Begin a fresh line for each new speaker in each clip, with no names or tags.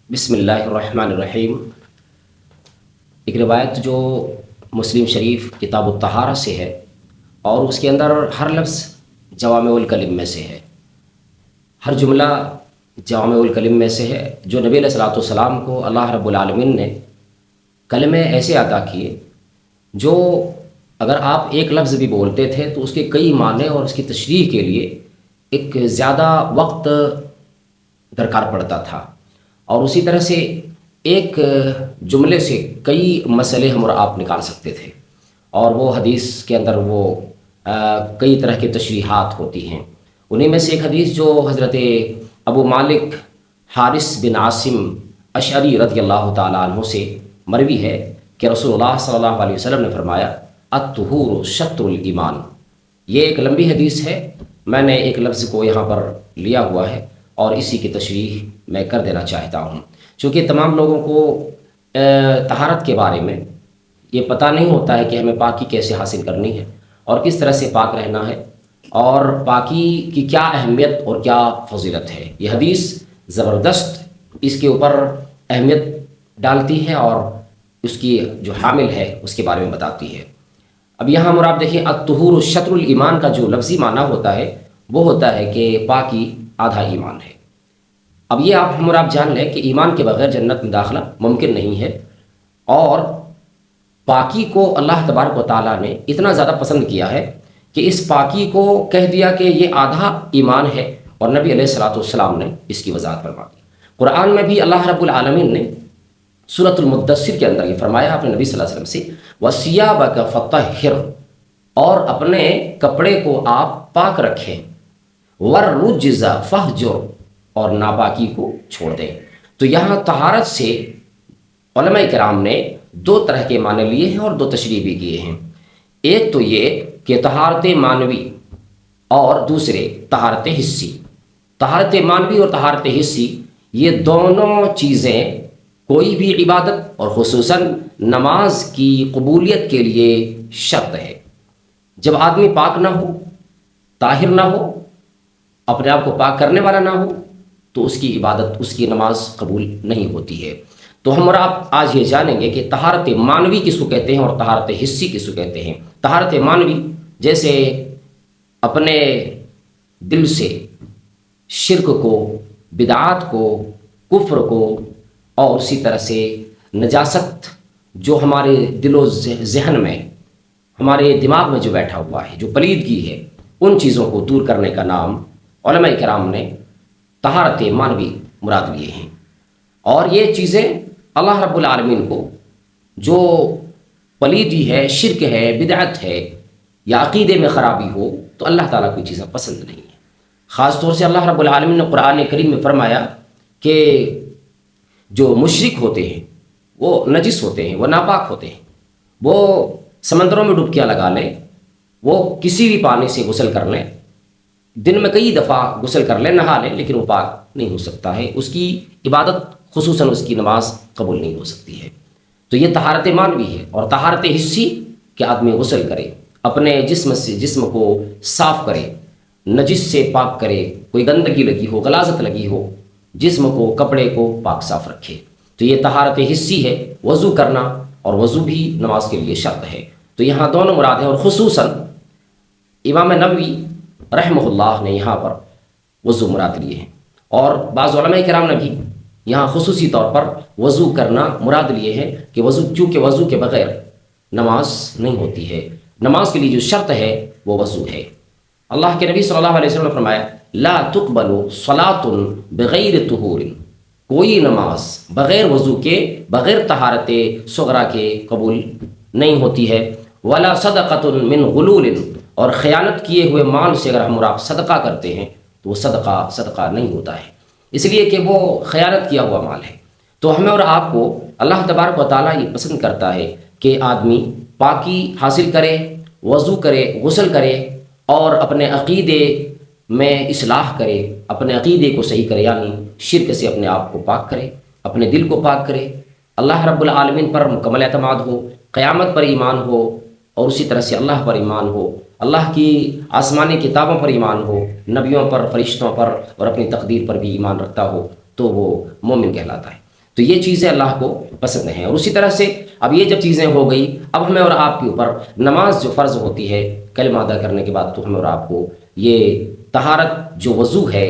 بسم اللہ الرحمن الرحیم۔ ایک روایت جو مسلم شریف کتاب الطہارہ سے ہے، اور اس کے اندر ہر لفظ جوامع الکلم میں سے ہے، ہر جملہ جوامع الکلم میں سے ہے، جو نبی علیہ الصلوۃ والسلام کو اللہ رب العالمین نے کلمے ایسے عطا کیے جو اگر آپ ایک لفظ بھی بولتے تھے تو اس کے کئی معنی اور اس کی تشریح کے لیے ایک زیادہ وقت درکار پڑتا تھا، اور اسی طرح سے ایک جملے سے کئی مسئلے ہم اور آپ نکال سکتے تھے، اور وہ حدیث کے اندر وہ کئی طرح کی تشریحات ہوتی ہیں۔ انہیں میں سے ایک حدیث جو حضرت ابو مالک حارث بن عاصم اشعری رضی اللہ تعالیٰ عنہ سے مروی ہے کہ رسول اللہ صلی اللہ علیہ وسلم نے فرمایا الطہور شطر الایمان۔ یہ ایک لمبی حدیث ہے، میں نے ایک لفظ کو یہاں پر لیا ہوا ہے اور اسی کی تشریح میں کر دینا چاہتا ہوں، چونکہ تمام لوگوں کو طہارت کے بارے میں یہ پتہ نہیں ہوتا ہے کہ ہمیں پاکی کیسے حاصل کرنی ہے اور کس طرح سے پاک رہنا ہے، اور پاکی کی کیا اہمیت اور کیا فضیلت ہے۔ یہ حدیث زبردست اس کے اوپر اہمیت ڈالتی ہے اور اس کی جو حامل ہے اس کے بارے میں بتاتی ہے۔ اب یہاں مراد دیکھیں، الطہور شطر الایمان کا جو لفظی معنی ہوتا ہے وہ ہوتا ہے کہ پاکی آدھا ایمان ہے۔ اب یہ ہم اور آپ جان لیں کہ ایمان کے بغیر جنت میں داخلہ ممکن نہیں ہے، اور پاکی کو اللہ تبارک و تعالیٰ نے اتنا زیادہ پسند کیا ہے کہ اس پاکی کو کہہ دیا کہ یہ آدھا ایمان ہے، اور نبی علیہ الصلوۃ والسلام نے اس کی وضاحت فرما دی۔ قرآن میں بھی اللہ رب العالمین نے سورۃ المدثر کے اندر یہ فرمایا اپنے نبی صلی اللہ علیہ وسلم سے وَثِيَابَكَ فَطَهِّرْ، اور اپنے کپڑے کو آپ پاک رکھیں، وَالرُّجْزَ فَاهْجُرْ، اور ناپاکی کو چھوڑ دیں۔ تو یہاں طہارت سے علماء کرام نے دو طرح کے معنی لیے ہیں اور دو تشریح بھی کیے ہیں۔ ایک تو یہ کہ طہارت معنوی، اور دوسرے طہارت حسی۔ طہارت معنوی اور طہارت حسی، یہ دونوں چیزیں کوئی بھی عبادت اور خصوصاً نماز کی قبولیت کے لیے شرط ہے۔ جب آدمی پاک نہ ہو، طاہر نہ ہو، اپنے آپ کو پاک کرنے والا نہ ہو، تو اس کی عبادت، اس کی نماز قبول نہیں ہوتی ہے۔ تو ہم اور آپ آج یہ جانیں گے کہ طہارت معنوی کس کو کہتے ہیں اور طہارت حسی کس کو کہتے ہیں۔ طہارت معنوی جیسے اپنے دل سے شرک کو، بدعات کو، کفر کو، اور اسی طرح سے نجاست جو ہمارے دل و ذہن میں، ہمارے دماغ میں جو بیٹھا ہوا ہے، جو پلیدگی ہے، ان چیزوں کو دور کرنے کا نام علماء کرام نے طہارت معنوی مراد لیے ہیں۔ اور یہ چیزیں اللہ رب العالمین کو جو پلیدی ہے، شرک ہے، بدعت ہے، یا عقیدے میں خرابی ہو، تو اللہ تعالیٰ کوئی چیزیں پسند نہیں ہیں۔ خاص طور سے اللہ رب العالمین نے قرآن کریم میں فرمایا کہ جو مشرک ہوتے ہیں وہ نجس ہوتے ہیں، وہ ناپاک ہوتے ہیں، وہ سمندروں میں ڈبکیاں لگا لیں، وہ کسی بھی پانی سے غسل کر لیں، دن میں کئی دفعہ غسل کر لیں، نہا لیں، لیکن وہ پاک نہیں ہو سکتا ہے، اس کی عبادت خصوصاً اس کی نماز قبول نہیں ہو سکتی ہے۔ تو یہ طہارت معنوی ہے۔ اور طہارت حسی کہ آدمی غسل کرے، اپنے جسم کو صاف کرے، نجس سے پاک کرے، کوئی گندگی لگی ہو، غلاظت لگی ہو، جسم کو، کپڑے کو پاک صاف رکھے، تو یہ طہارت حسی ہے۔ وضو کرنا، اور وضو بھی نماز کے لیے شرط ہے۔ تو یہاں دونوں مراد ہیں، اور خصوصاً امام نووی رحمہ اللہ نے یہاں پر وضو مراد لیے ہیں، اور بعض علماء کرام نے بھی یہاں خصوصی طور پر وضو کرنا مراد لیے ہیں کہ کیونکہ وضو کے بغیر نماز نہیں ہوتی ہے، نماز کے لیے جو شرط ہے وہ وضو ہے۔ اللہ کے نبی صلی اللہ علیہ وسلم نے فرمایا لا تقبل صلاۃ بغیر طہور، کوئی نماز بغیر وضو کے، بغیر طہارت صغریٰ کے قبول نہیں ہوتی ہے۔ ولا صدقۃ من غلول، اور خیانت کیے ہوئے مال سے اگر ہم اور آپ صدقہ کرتے ہیں تو وہ صدقہ نہیں ہوتا ہے، اس لیے کہ وہ خیانت کیا ہوا مال ہے۔ تو ہمیں اور آپ کو اللہ تبارک و تعالیٰ یہ پسند کرتا ہے کہ آدمی پاکی حاصل کرے، وضو کرے، غسل کرے، اور اپنے عقیدے میں اصلاح کرے، اپنے عقیدے کو صحیح کرے، یعنی شرک سے اپنے آپ کو پاک کرے، اپنے دل کو پاک کرے، اللہ رب العالمین پر مکمل اعتماد ہو، قیامت پر ایمان ہو، اور اسی طرح سے اللہ پر ایمان ہو، اللہ کی آسمانی کتابوں پر ایمان ہو، نبیوں پر، فرشتوں پر، اور اپنی تقدیر پر بھی ایمان رکھتا ہو، تو وہ مومن کہلاتا ہے۔ تو یہ چیزیں اللہ کو پسند ہیں۔ اور اسی طرح سے اب یہ جب چیزیں ہو گئی، اب ہمیں اور آپ کے اوپر نماز جو فرض ہوتی ہے کلمہ ادا کرنے کے بعد، تو ہمیں اور آپ کو یہ طہارت جو وضو ہے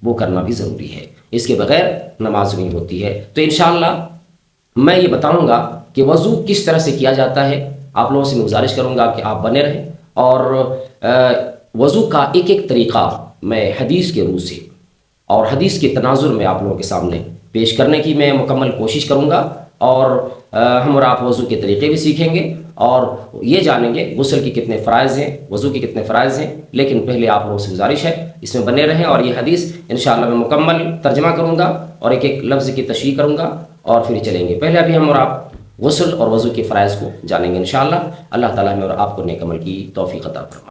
وہ کرنا بھی ضروری ہے، اس کے بغیر نماز نہیں ہوتی ہے۔ تو انشاءاللہ میں یہ بتاؤں گا کہ وضو کس طرح سے کیا جاتا ہے۔ آپ لوگوں سے میں گزارش کروں گا کہ آپ بنے رہیں، اور وضو کا ایک ایک طریقہ میں حدیث کے روح سے اور حدیث کے تناظر میں آپ لوگوں کے سامنے پیش کرنے کی میں مکمل کوشش کروں گا، اور ہم اور آپ وضو کے طریقے بھی سیکھیں گے اور یہ جانیں گے غسل کے کتنے فرائض ہیں، وضو کے کتنے فرائض ہیں۔ لیکن پہلے آپ لوگوں سے گزارش ہے اس میں بنے رہیں، اور یہ حدیث انشاءاللہ میں مکمل ترجمہ کروں گا اور ایک ایک لفظ کی تشریح کروں گا، اور پھر چلیں گے۔ پہلے ابھی ہم اور آپ غسل اور وضو کے فرائض کو جانیں گے انشاءاللہ۔ اللہ تعالیٰ ہمیں اور آپ کو نیک عمل کی توفیق عطا فرمائے۔